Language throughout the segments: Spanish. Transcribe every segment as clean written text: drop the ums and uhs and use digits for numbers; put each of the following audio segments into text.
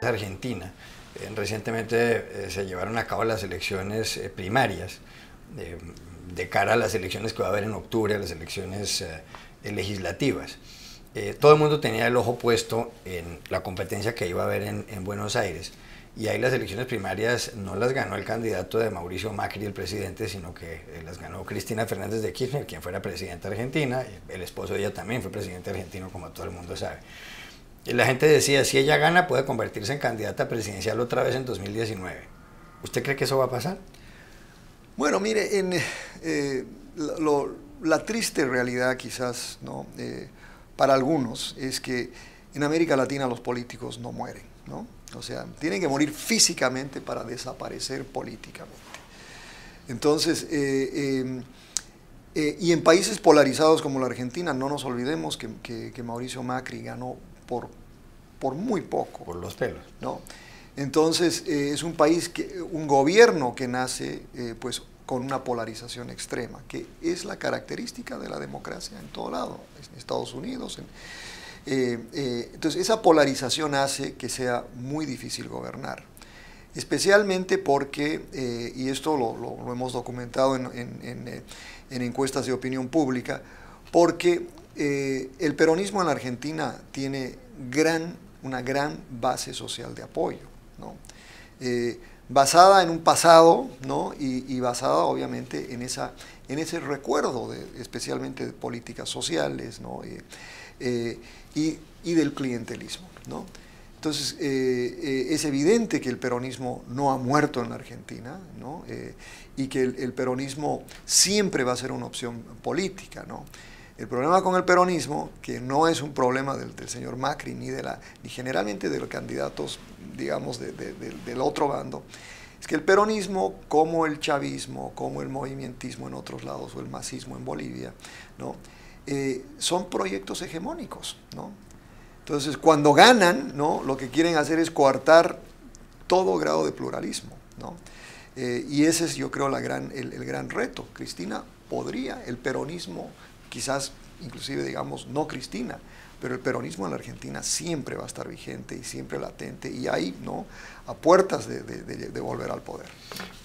Argentina. Recientemente se llevaron a cabo las elecciones primarias de cara a las elecciones que va a haber en octubre, las elecciones legislativas. Todo el mundo tenía el ojo puesto en la competencia que iba a haber en Buenos Aires, y ahí las elecciones primarias no las ganó el candidato de Mauricio Macri, el presidente, sino que las ganó Cristina Fernández de Kirchner, quien fuera presidenta argentina. El esposo de ella también fue presidente argentino, como todo el mundo sabe. Y la gente decía, si ella gana puede convertirse en candidata presidencial otra vez en 2019. ¿Usted cree que eso va a pasar? Bueno, mire, la triste realidad quizás, ¿no? Para algunos es que en América Latina los políticos no mueren, ¿no? O sea, tienen que morir físicamente para desaparecer políticamente. Entonces, y en países polarizados como la Argentina, no nos olvidemos que Mauricio Macri ganó por muy poco. Por los pelos. ¿No? Entonces, es un país, un gobierno que nace pues con una polarización extrema, que es la característica de la democracia en todo lado, en Estados Unidos. Entonces, esa polarización hace que sea muy difícil gobernar, especialmente porque, y esto lo hemos documentado en encuestas de opinión pública, porque el peronismo en la Argentina tiene una gran base social de apoyo, ¿no? Basada en un pasado, ¿no? y basada obviamente en ese recuerdo especialmente de políticas sociales, ¿no? y del clientelismo, ¿no? Entonces, es evidente que el peronismo no ha muerto en la Argentina, ¿no? Y que el peronismo siempre va a ser una opción política, ¿no? El problema con el peronismo, que no es un problema del señor Macri ni generalmente de los candidatos, digamos, del otro bando, es que el peronismo, como el chavismo, como el movimentismo en otros lados o el masismo en Bolivia, ¿no? Son proyectos hegemónicos, ¿no? Entonces, cuando ganan, ¿no? Lo que quieren hacer es coartar todo grado de pluralismo, ¿no? Y ese es, yo creo, el gran reto. Cristina podría, el peronismo, quizás, inclusive, digamos, no Cristina, pero el peronismo en la Argentina siempre va a estar vigente y siempre latente, y ahí, ¿no? A puertas de volver al poder.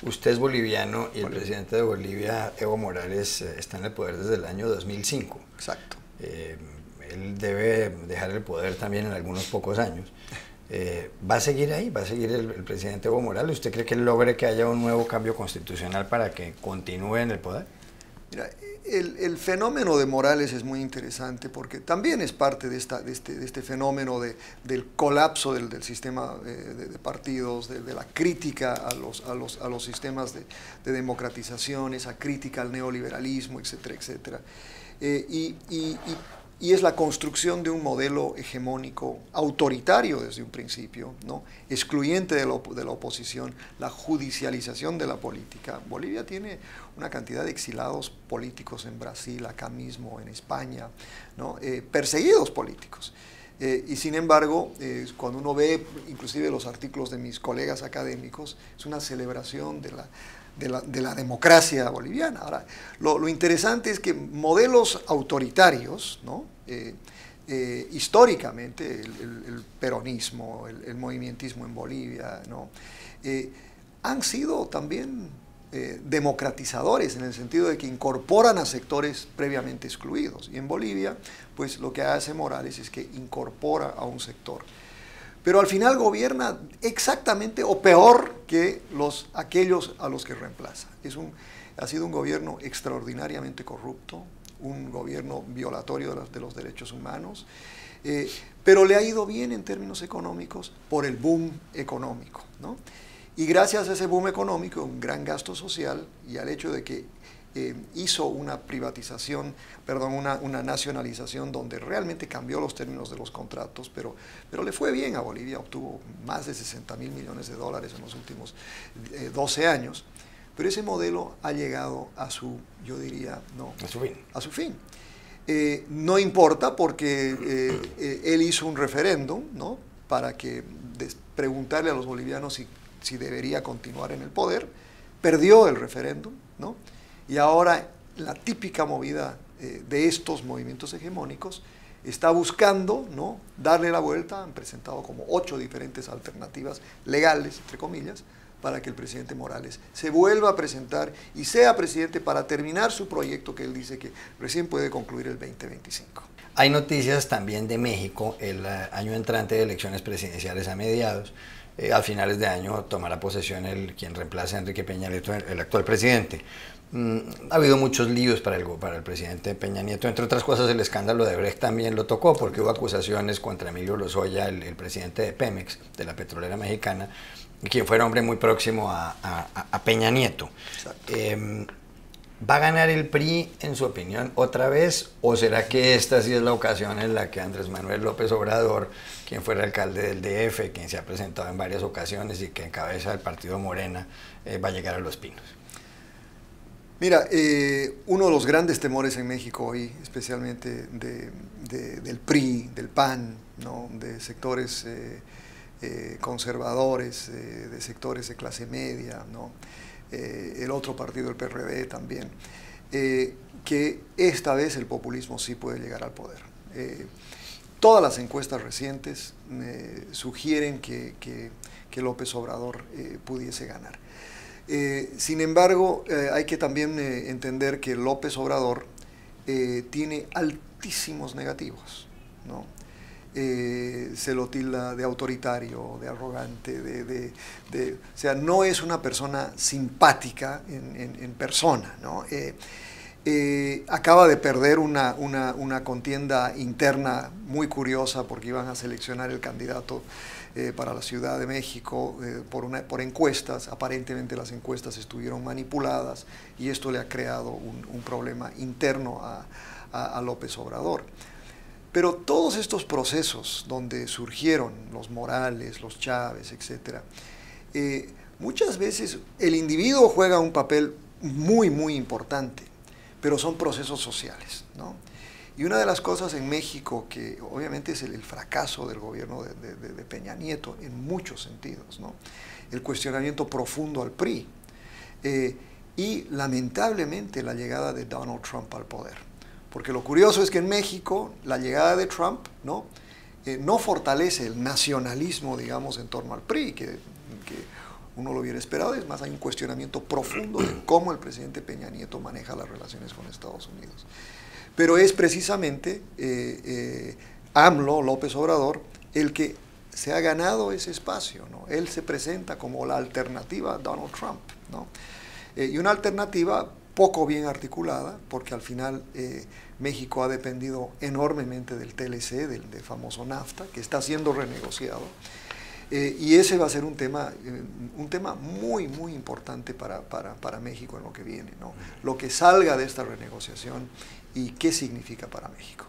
Usted es boliviano y el presidente de Bolivia, Evo Morales, está en el poder desde el año 2005. Exacto. Él debe dejar el poder también en algunos pocos años. ¿Va a seguir ahí? ¿Va a seguir el presidente Evo Morales? ¿Usted cree que él logre que haya un nuevo cambio constitucional para que continúe en el poder? Mira, el fenómeno de Morales es muy interesante porque también es parte de este fenómeno del colapso del sistema de partidos, de la crítica a los sistemas de democratización, esa crítica al neoliberalismo, etcétera, etcétera. Y es la construcción de un modelo hegemónico autoritario desde un principio, ¿no? Excluyente de la oposición, la judicialización de la política. Bolivia tiene una cantidad de exilados políticos en Brasil, acá mismo, en España, ¿no? Perseguidos políticos. Y sin embargo, cuando uno ve inclusive los artículos de mis colegas académicos, es una celebración de la democracia boliviana. Ahora, lo interesante es que modelos autoritarios, ¿no? Históricamente, el peronismo, el movimentismo en Bolivia, ¿no? Han sido también democratizadores, en el sentido de que incorporan a sectores previamente excluidos. Y en Bolivia, pues lo que hace Morales es que incorpora a un sector. Pero al final gobierna exactamente o peor que aquellos a los que reemplaza. Ha sido un gobierno extraordinariamente corrupto, un gobierno violatorio de los derechos humanos, pero le ha ido bien en términos económicos por el boom económico, ¿no? Y gracias a ese boom económico, un gran gasto social y al hecho de que hizo una privatización, perdón, una nacionalización donde realmente cambió los términos de los contratos, pero le fue bien a Bolivia, obtuvo más de 60.000 millones de dólares en los últimos 12 años, pero ese modelo ha llegado yo diría, no, a su fin. No importa porque él hizo un referéndum, ¿no? Para preguntarle a los bolivianos si debería continuar en el poder, perdió el referéndum, ¿no? Y ahora la típica movida de estos movimientos hegemónicos está buscando, ¿no?, darle la vuelta. Han presentado como 8 diferentes alternativas legales, entre comillas, para que el presidente Morales se vuelva a presentar y sea presidente para terminar su proyecto que él dice que recién puede concluir el 2025. Hay noticias también de México, el año entrante de elecciones presidenciales a mediados. A finales de año tomará posesión quien reemplaza a Enrique Peña Nieto, el actual presidente. Ha habido muchos líos para el presidente Peña Nieto, entre otras cosas el escándalo de Brecht también lo tocó, porque hubo acusaciones contra Emilio Lozoya, el presidente de Pemex, de la petrolera mexicana, quien fuera hombre muy próximo a Peña Nieto. ¿Va a ganar el PRI, en su opinión, otra vez? ¿O será que esta sí es la ocasión en la que Andrés Manuel López Obrador, quien fuera alcalde del DF, quien se ha presentado en varias ocasiones y que encabeza el partido Morena, va a llegar a Los Pinos? Mira, uno de los grandes temores en México hoy, especialmente del PRI, del PAN, ¿no?, de sectores conservadores, de sectores de clase media, ¿no?, el otro partido, el PRD también, que esta vez el populismo sí puede llegar al poder. Todas las encuestas recientes sugieren que López Obrador pudiese ganar. Sin embargo, hay que también entender que López Obrador tiene altísimos negativos, ¿no? Se lo tilda de autoritario, de arrogante, o sea, no es una persona simpática en persona, ¿no? Acaba de perder una contienda interna muy curiosa porque iban a seleccionar el candidato para la Ciudad de México por encuestas. Aparentemente las encuestas estuvieron manipuladas y esto le ha creado un problema interno a López Obrador. Pero todos estos procesos donde surgieron los Morales, los Chávez, etc., muchas veces el individuo juega un papel muy, muy importante, pero son procesos sociales, ¿no? Y una de las cosas en México que obviamente es el fracaso del gobierno de Peña Nieto en muchos sentidos, ¿no?, el cuestionamiento profundo al PRI y lamentablemente la llegada de Donald Trump al poder. Porque lo curioso es que en México la llegada de Trump no fortalece el nacionalismo, digamos, en torno al PRI, que uno lo hubiera esperado. Es más, hay un cuestionamiento profundo de cómo el presidente Peña Nieto maneja las relaciones con Estados Unidos. Pero es precisamente AMLO, López Obrador, el que se ha ganado ese espacio, ¿no? Él se presenta como la alternativa a Donald Trump, ¿no? Y una alternativa poco bien articulada, porque al final México ha dependido enormemente del TLC, del famoso NAFTA, que está siendo renegociado, y ese va a ser un tema muy, muy importante para México en lo que viene, ¿no? Lo que salga de esta renegociación y qué significa para México.